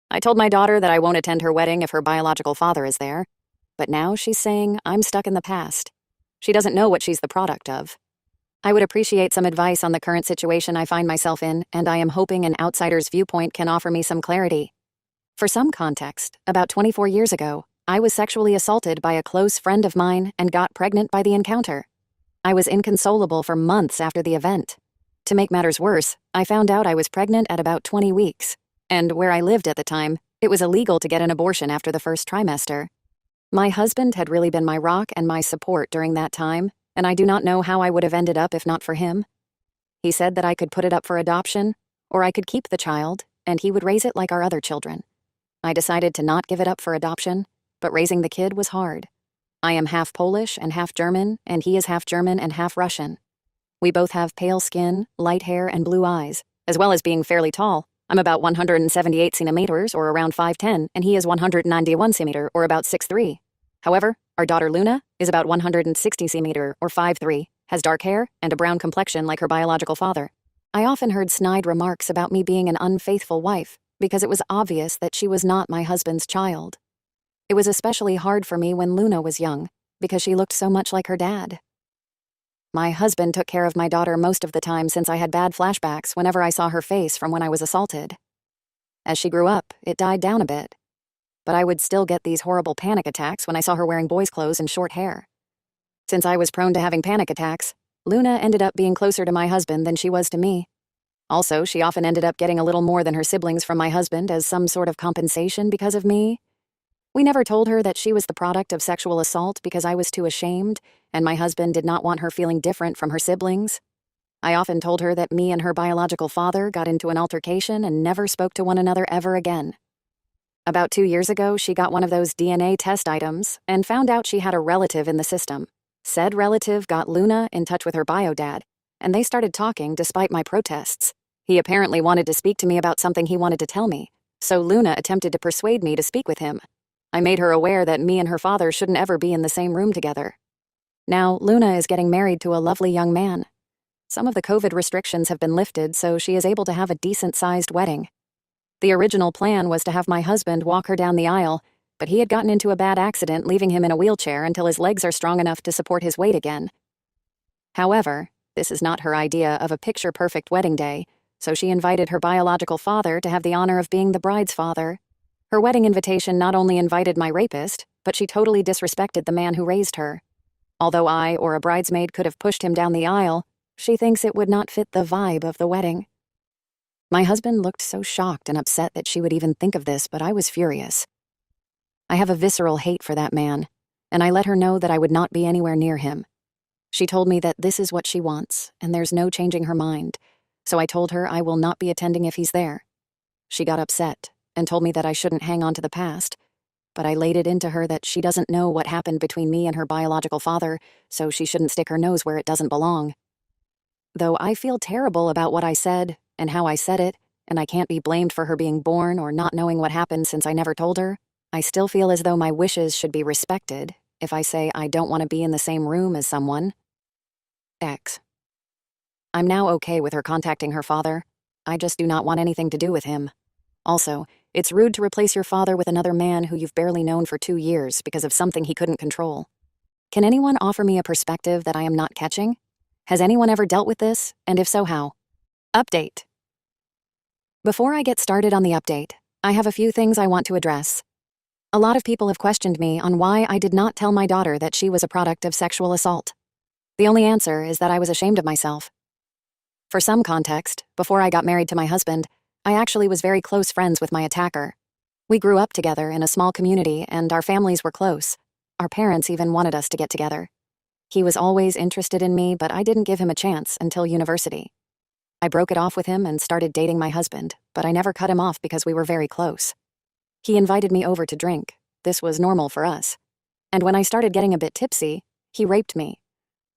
I told my daughter that I won't attend her wedding if her biological father is there, but now she's saying I'm stuck in the past. She doesn't know what she's the product of. I would appreciate some advice on the current situation I find myself in, and I am hoping an outsider's viewpoint can offer me some clarity. For some context, about 24 years ago, I was sexually assaulted by a close friend of mine and got pregnant by the encounter. I was inconsolable for months after the event. To make matters worse, I found out I was pregnant at about 20 weeks, and where I lived at the time, it was illegal to get an abortion after the first trimester. My husband had really been my rock and my support during that time, and I do not know how I would have ended up if not for him. He said that I could put it up for adoption, or I could keep the child, and he would raise it like our other children. I decided to not give it up for adoption, but raising the kid was hard. I am half Polish and half German, and he is half German and half Russian. We both have pale skin, light hair, and blue eyes, as well as being fairly tall. I'm about 178 centimeters, or around 5'10", and he is 191 centimeter, or about 6'3". However, our daughter Luna is about 160 centimeter, or 5'3", has dark hair, and a brown complexion like her biological father. I often heard snide remarks about me being an unfaithful wife, because it was obvious that she was not my husband's child. It was especially hard for me when Luna was young, because she looked so much like her dad. My husband took care of my daughter most of the time since I had bad flashbacks whenever I saw her face from when I was assaulted. As she grew up, it died down a bit. But I would still get these horrible panic attacks when I saw her wearing boys' clothes and short hair. Since I was prone to having panic attacks, Luna ended up being closer to my husband than she was to me. Also, she often ended up getting a little more than her siblings from my husband as some sort of compensation because of me. We never told her that she was the product of sexual assault because I was too ashamed, and my husband did not want her feeling different from her siblings. I often told her that me and her biological father got into an altercation and never spoke to one another ever again. About 2 years ago, she got one of those DNA test items and found out she had a relative in the system. Said relative got Luna in touch with her bio dad, and they started talking despite my protests. He apparently wanted to speak to me about something he wanted to tell me, so Luna attempted to persuade me to speak with him. I made her aware that me and her father shouldn't ever be in the same room together. Now, Luna is getting married to a lovely young man. Some of the COVID restrictions have been lifted, so she is able to have a decent-sized wedding. The original plan was to have my husband walk her down the aisle, but he had gotten into a bad accident, leaving him in a wheelchair until his legs are strong enough to support his weight again. However, this is not her idea of a picture-perfect wedding day, so she invited her biological father to have the honor of being the bride's father. Her wedding invitation not only invited my rapist, but she totally disrespected the man who raised her. Although I or a bridesmaid could have pushed him down the aisle, she thinks it would not fit the vibe of the wedding. My husband looked so shocked and upset that she would even think of this, but I was furious. I have a visceral hate for that man, and I let her know that I would not be anywhere near him. She told me that this is what she wants, and there's no changing her mind, so I told her I will not be attending if he's there. She got upset and told me that I shouldn't hang on to the past, but I laid it into her that she doesn't know what happened between me and her biological father, so she shouldn't stick her nose where it doesn't belong. Though I feel terrible about what I said and how I said it, and I can't be blamed for her being born or not knowing what happened since I never told her, I still feel as though my wishes should be respected if I say I don't want to be in the same room as someone. X. I'm now okay with her contacting her father. I just do not want anything to do with him. Also, it's rude to replace your father with another man who you've barely known for 2 years because of something he couldn't control. Can anyone offer me a perspective that I am not catching? Has anyone ever dealt with this, and if so, how? Update. Before I get started on the update, I have a few things I want to address. A lot of people have questioned me on why I did not tell my daughter that she was a product of sexual assault. The only answer is that I was ashamed of myself. For some context, before I got married to my husband, I actually was very close friends with my attacker. We grew up together in a small community, and our families were close. Our parents even wanted us to get together. He was always interested in me, but I didn't give him a chance until university. I broke it off with him and started dating my husband, but I never cut him off because we were very close. He invited me over to drink. This was normal for us. And when I started getting a bit tipsy, he raped me.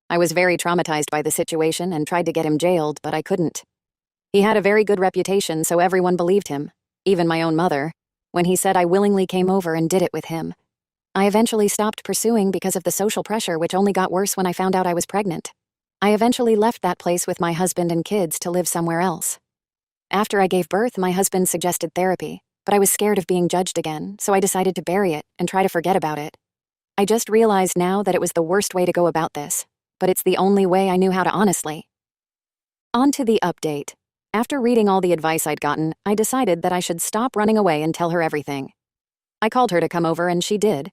I was very traumatized by the situation and tried to get him jailed, but I couldn't. He had a very good reputation, so everyone believed him, even my own mother, when he said I willingly came over and did it with him. I eventually stopped pursuing because of the social pressure, which only got worse when I found out I was pregnant. I eventually left that place with my husband and kids to live somewhere else. After I gave birth, my husband suggested therapy, but I was scared of being judged again, so I decided to bury it and try to forget about it. I just realized now that it was the worst way to go about this, but it's the only way I knew how to honestly. On to the update. After reading all the advice I'd gotten, I decided that I should stop running away and tell her everything. I called her to come over and she did.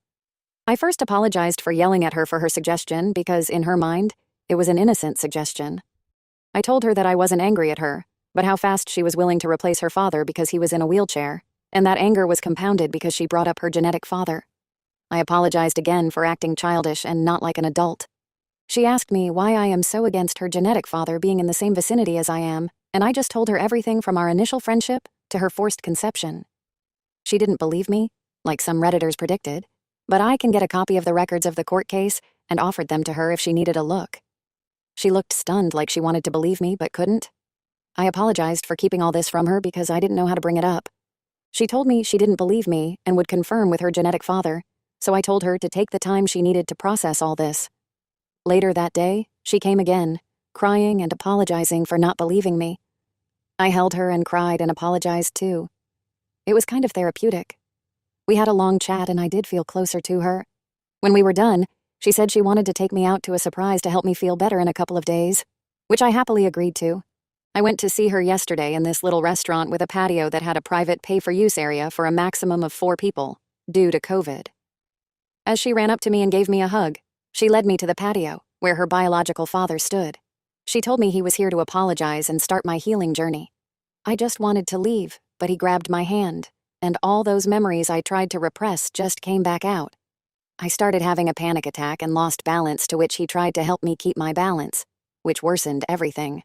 I first apologized for yelling at her for her suggestion because, in her mind, it was an innocent suggestion. I told her that I wasn't angry at her, but how fast she was willing to replace her father because he was in a wheelchair, and that anger was compounded because she brought up her genetic father. I apologized again for acting childish and not like an adult. She asked me why I am so against her genetic father being in the same vicinity as I am, and I just told her everything from our initial friendship to her forced conception. She didn't believe me, like some Redditors predicted, but I can get a copy of the records of the court case and offered them to her if she needed a look. She looked stunned, like she wanted to believe me but couldn't. I apologized for keeping all this from her because I didn't know how to bring it up. She told me she didn't believe me and would confirm with her genetic father, so I told her to take the time she needed to process all this. Later that day, she came again, crying and apologizing for not believing me. I held her and cried and apologized too. It was kind of therapeutic. We had a long chat and I did feel closer to her. When we were done, she said she wanted to take me out to a surprise to help me feel better in a couple of days, which I happily agreed to. I went to see her yesterday in this little restaurant with a patio that had a private pay-for-use area for a maximum of 4 people, due to COVID. As she ran up to me and gave me a hug, she led me to the patio, where her biological father stood. She told me he was here to apologize and start my healing journey. I just wanted to leave, but he grabbed my hand, and all those memories I tried to repress just came back out. I started having a panic attack and lost balance, to which he tried to help me keep my balance, which worsened everything.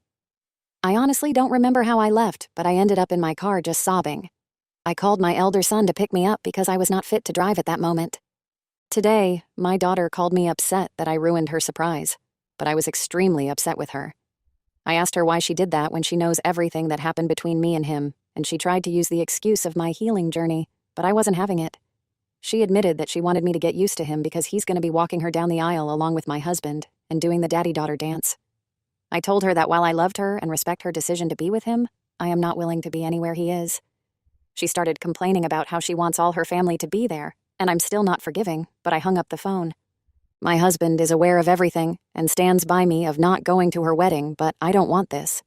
I honestly don't remember how I left, but I ended up in my car just sobbing. I called my elder son to pick me up because I was not fit to drive at that moment. Today, my daughter called me upset that I ruined her surprise, but I was extremely upset with her. I asked her why she did that when she knows everything that happened between me and him, and she tried to use the excuse of my healing journey, but I wasn't having it. She admitted that she wanted me to get used to him because he's going to be walking her down the aisle along with my husband and doing the daddy-daughter dance. I told her that while I loved her and respect her decision to be with him, I am not willing to be anywhere he is. She started complaining about how she wants all her family to be there, and I'm still not forgiving, but I hung up the phone. My husband is aware of everything and stands by me of not going to her wedding, but I don't want this.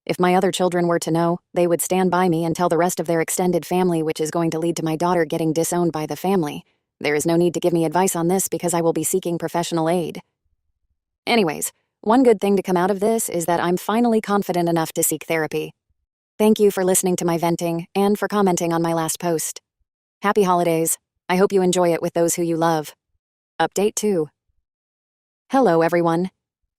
If my other children were to know, they would stand by me and tell the rest of their extended family, which is going to lead to my daughter getting disowned by the family. There is no need to give me advice on this because I will be seeking professional aid. Anyways, one good thing to come out of this is that I'm finally confident enough to seek therapy. Thank you for listening to my venting and for commenting on my last post. Happy holidays. I hope you enjoy it with those who you love. Update 2. Hello, everyone.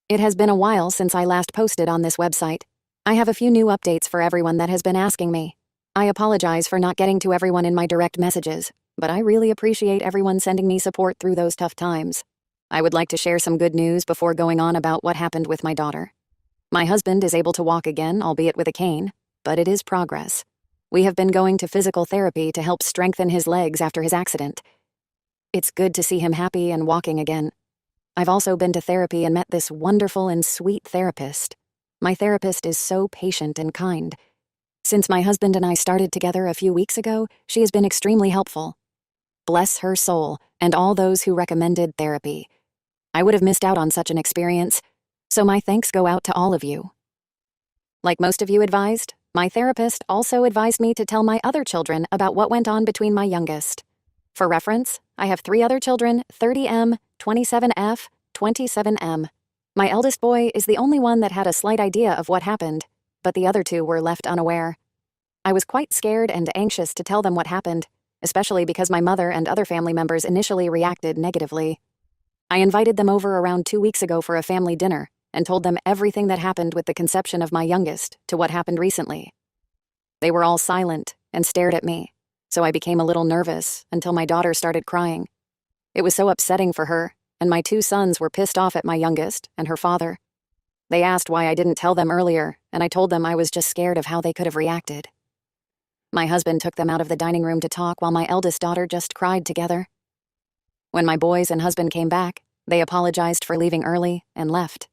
It has been a while since I last posted on this website. I have a few new updates for everyone that has been asking me. I apologize for not getting to everyone in my direct messages, but I really appreciate everyone sending me support through those tough times. I would like to share some good news before going on about what happened with my daughter. My husband is able to walk again, albeit with a cane, but it is progress. We have been going to physical therapy to help strengthen his legs after his accident. It's good to see him happy and walking again. I've also been to therapy and met this wonderful and sweet therapist. My therapist is so patient and kind. Since my husband and I started together a few weeks ago, she has been extremely helpful. Bless her soul and all those who recommended therapy. I would have missed out on such an experience, so my thanks go out to all of you. Like most of you advised, my therapist also advised me to tell my other children about what went on between my youngest. For reference, I have 3 other children, 30M, 27F, 27M. My eldest boy is the only one that had a slight idea of what happened, but the other 2 were left unaware. I was quite scared and anxious to tell them what happened, especially because my mother and other family members initially reacted negatively. I invited them over around 2 weeks ago for a family dinner and told them everything that happened with the conception of my youngest to what happened recently. They were all silent and stared at me, so I became a little nervous until my daughter started crying. It was so upsetting for her, and my 2 sons were pissed off at my youngest and her father. They asked why I didn't tell them earlier, and I told them I was just scared of how they could have reacted. My husband took them out of the dining room to talk while my eldest daughter just cried together. When my boys and husband came back, they apologized for leaving early and left.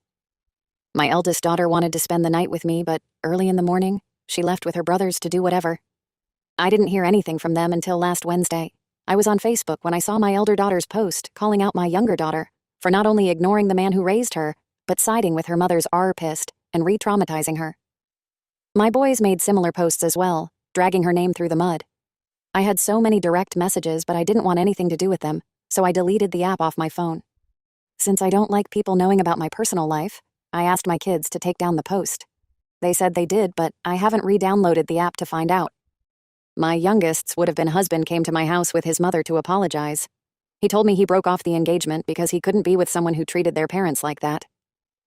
My eldest daughter wanted to spend the night with me, but early in the morning, she left with her brothers to do whatever. I didn't hear anything from them until last Wednesday. I was on Facebook when I saw my elder daughter's post calling out my younger daughter for not only ignoring the man who raised her, but siding with her mother's R-pissed and re-traumatizing her. My boys made similar posts as well, dragging her name through the mud. I had so many direct messages, but I didn't want anything to do with them, so I deleted the app off my phone. Since I don't like people knowing about my personal life, I asked my kids to take down the post. They said they did, but I haven't re-downloaded the app to find out. My youngest's would-have-been husband came to my house with his mother to apologize. He told me he broke off the engagement because he couldn't be with someone who treated their parents like that.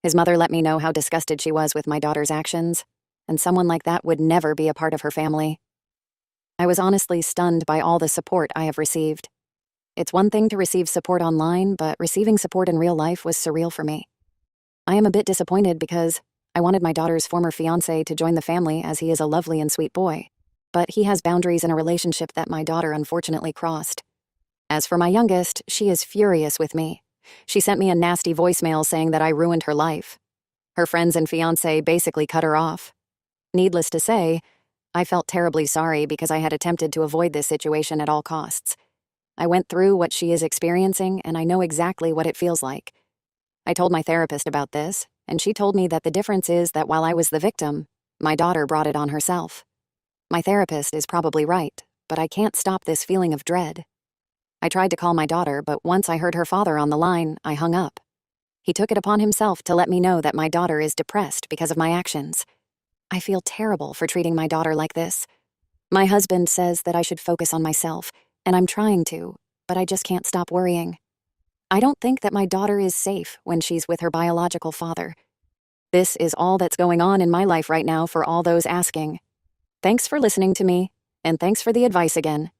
His mother let me know how disgusted she was with my daughter's actions, and someone like that would never be a part of her family. I was honestly stunned by all the support I have received. It's one thing to receive support online, but receiving support in real life was surreal for me. I am a bit disappointed because I wanted my daughter's former fiancé to join the family as he is a lovely and sweet boy, but he has boundaries in a relationship that my daughter unfortunately crossed. As for my youngest, she is furious with me. She sent me a nasty voicemail saying that I ruined her life. Her friends and fiancé basically cut her off. Needless to say, I felt terribly sorry because I had attempted to avoid this situation at all costs. I went through what she is experiencing, and I know exactly what it feels like. I told my therapist about this, and she told me that the difference is that while I was the victim, my daughter brought it on herself. My therapist is probably right, but I can't stop this feeling of dread. I tried to call my daughter, but once I heard her father on the line, I hung up. He took it upon himself to let me know that my daughter is depressed because of my actions. I feel terrible for treating my daughter like this. My husband says that I should focus on myself, and I'm trying to, but I just can't stop worrying. I don't think that my daughter is safe when she's with her biological father. This is all that's going on in my life right now for all those asking. Thanks for listening to me, and thanks for the advice again.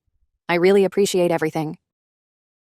I really appreciate everything.